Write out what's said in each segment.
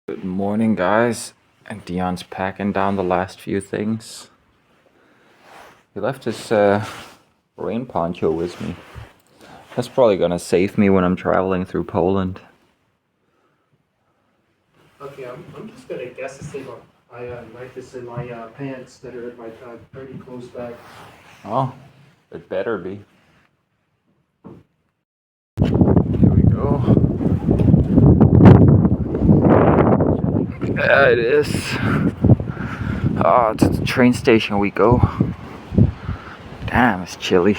Good morning, guys. And Dion's packing down the last few things. He left his rain poncho with me. That's probably gonna save me when I'm traveling through Poland. Okay, I'm just gonna guess this thing. I like this in my pants that are my pretty close back. Oh, it better be. Here we go. Yeah, it is. Oh, to the train station we go. Damn, it's chilly.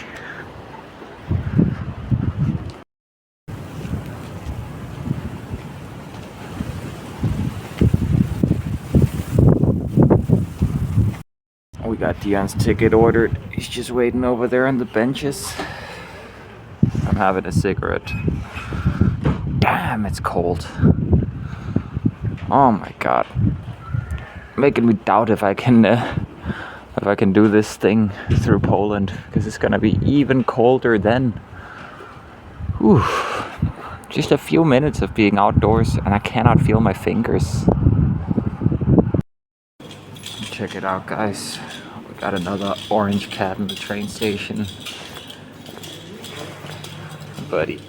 We got Dion's ticket ordered. He's just waiting over there on the benches. I'm having a cigarette. Damn, it's cold. Oh my god. Making me doubt if I can do this thing through Poland, because it's gonna be even colder then. Whew. Just a few minutes of being outdoors and I cannot feel my fingers. Check it out, guys. We got another orange cat in the train station. Buddy.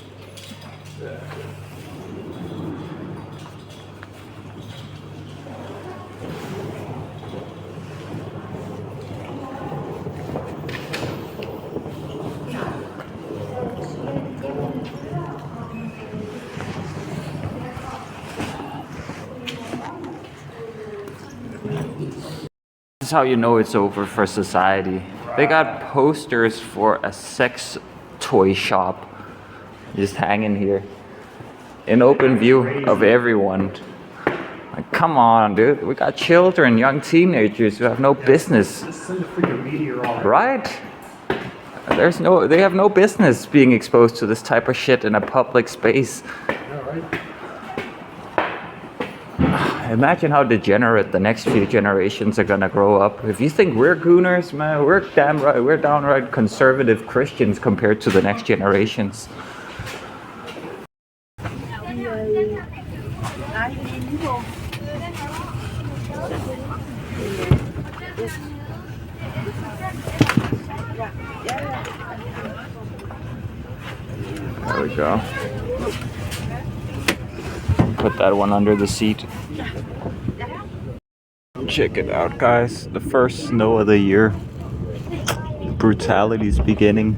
This is how you know it's over for society. They got posters for a sex toy shop just hanging here in open view of everyone. Like, come on, dude. We got children, young teenagers who have no business. Just send a freaking meteor. Right? They have no business being exposed to this type of shit in a public space. Yeah, right. Imagine how degenerate the next few generations are gonna grow up. If you think we're gooners, man, we're downright conservative Christians compared to the next generations. There we go. Put that one under the seat. Check it out, guys. The first snow of the year. Brutality's beginning.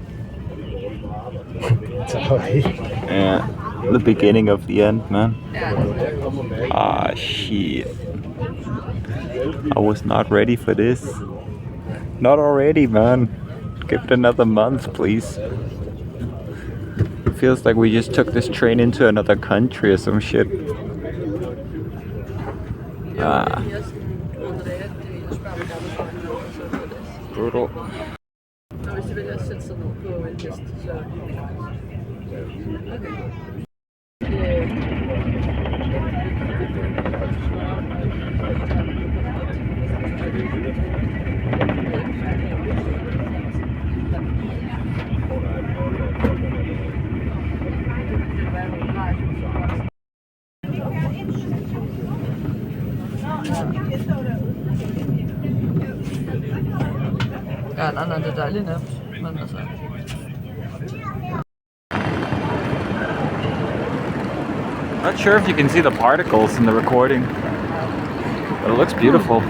Yeah, the beginning of the end, man. Ah, shit. I was not ready for this. Not already, man. Give it another month, please. It feels like we just took this train into another country or some shit. Ah. Brutal. Ja, en annen detalj nemt, men altså. Not sure if you can see the particles in the recording, but it looks beautiful.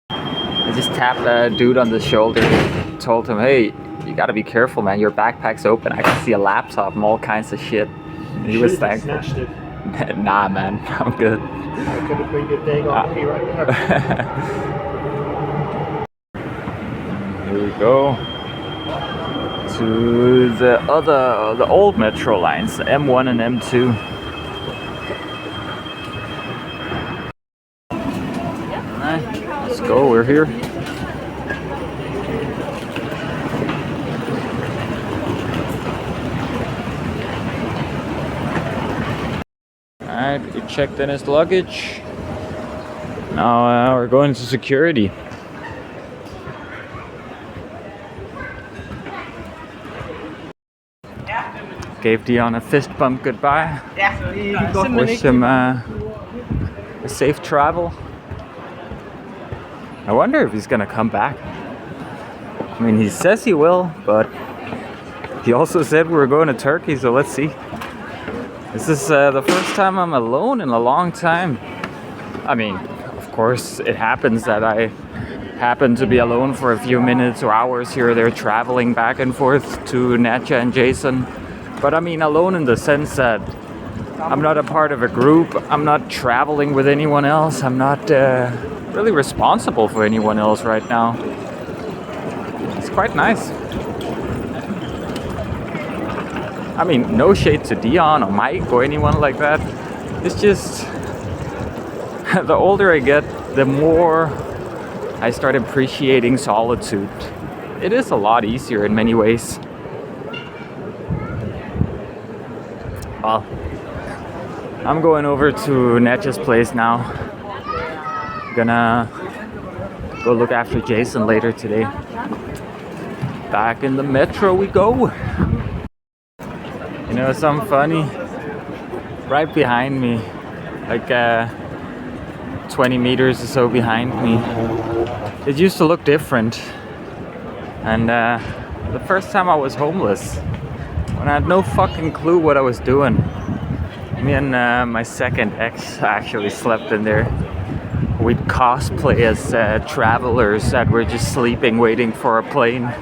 I just tapped a dude on the shoulder, told him, hey, you gotta be careful, man, your backpack's open, I can see a laptop and all kinds of shit. He was thankful. Snatched it. Nah, man, I'm good. I could have been your dang off me right there. Here we go to the old metro lines, the M1 and M2. Alright, let's go, we're here. Alright, we checked in his luggage. Now we're going to security. Gave Dion a fist bump goodbye. Ja, det er simpelthen Wish ikke. him a safe travel. I wonder if he's gonna come back. I mean, he says he will, but he also said we were going to Turkey, so let's see. This is the first time I'm alone in a long time. I mean, of course, it happens that I happen to be alone for a few minutes or hours here or there, traveling back and forth to Natcha and Jason. But I mean, alone in the sense that I'm not a part of a group, I'm not traveling with anyone else, I'm not really responsible for anyone else right now. It's quite nice. I mean, no shade to Dion or Mike or anyone like that. It's just, the older I get, the more I start appreciating solitude. It is a lot easier in many ways. Well, I'm going over to Natcha's place now. Gonna go look after Jason later today. Back in the metro we go. You know, something funny? Right behind me, like 20 meters or so behind me, it used to look different. And the first time I was homeless, when I had no fucking clue what I was doing, me and my second ex actually slept in there. We'd cosplay as travelers that were just sleeping, waiting for a plane.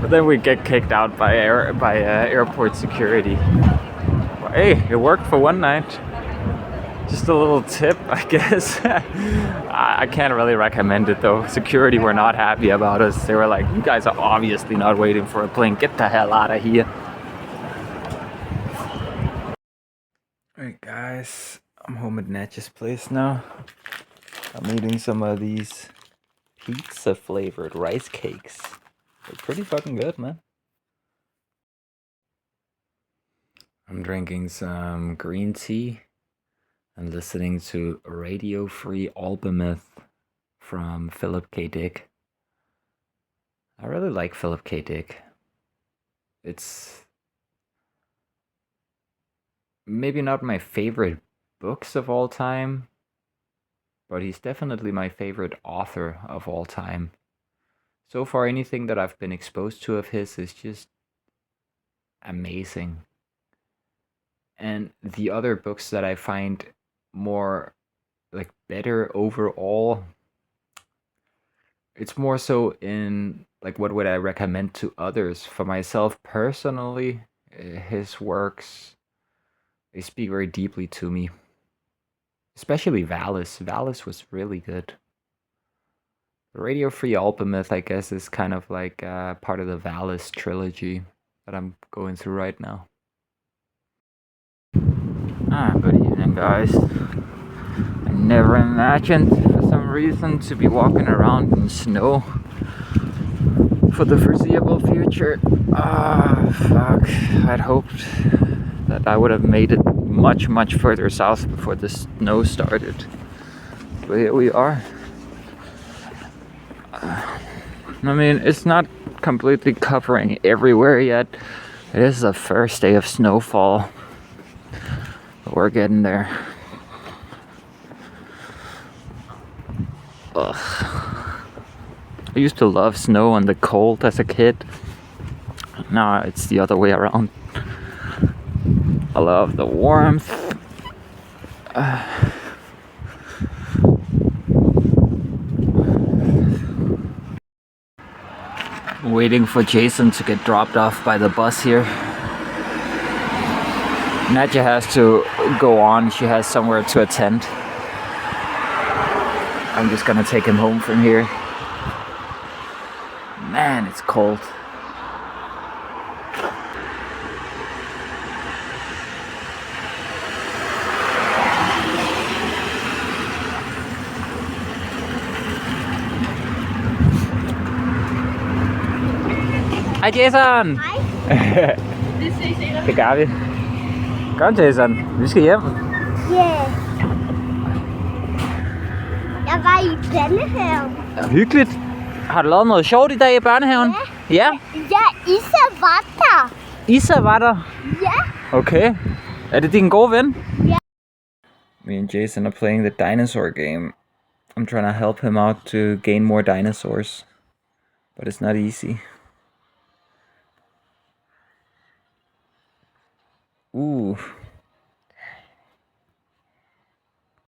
But then we'd get kicked out by airport security. Well, hey, it worked for one night. Just a little tip, I guess. I can't really recommend it though. Security were not happy about us. They were like, you guys are obviously not waiting for a plane. Get the hell out of here. Alright guys, I'm home at Natcha's place now. I'm eating some of these pizza flavored rice cakes. They're pretty fucking good, man. I'm drinking some green tea and listening to Radio Free Albumeth from Philip K. Dick. I really like Philip K. Dick. It's maybe not my favorite books of all time, but he's definitely my favorite author of all time. So far, anything that I've been exposed to of his is just amazing. And the other books that I find more like better overall, it's more so in like what would I recommend to others. For myself personally, his works, they speak very deeply to me. Especially Valis. Valis was really good. The Radio Free Albumeth, I guess, is kind of like part of the Valis trilogy that I'm going through right now. Good evening, guys. I never imagined, for some reason, to be walking around in snow for the foreseeable future. Fuck. I'd hoped that I would have made it much, much further south before the snow started. But here we are. I mean, it's not completely covering everywhere yet. It is the first day of snowfall. But we're getting there. Ugh. I used to love snow and the cold as a kid. Now it's the other way around. I love the warmth. Waiting for Jason to get dropped off by the bus here. Natcha has to go on. She has somewhere to attend. I'm just gonna take him home from here. Man, it's cold. Hej Jason! Det ses senere. Det gør vi. Godt Jason, vi skal hjem. Yeah. Jeg var i børnehaven. Ja, hyggeligt. Har du lavet noget sjovt i dag i børnehaven? Ja. Ja? Ja, Isa var der. Isa var der? Ja. Okay. Er det din gode ven? Ja. Me and Jason are playing the dinosaur game. I'm trying to help him out to gain more dinosaurs. But it's not easy. Ooh.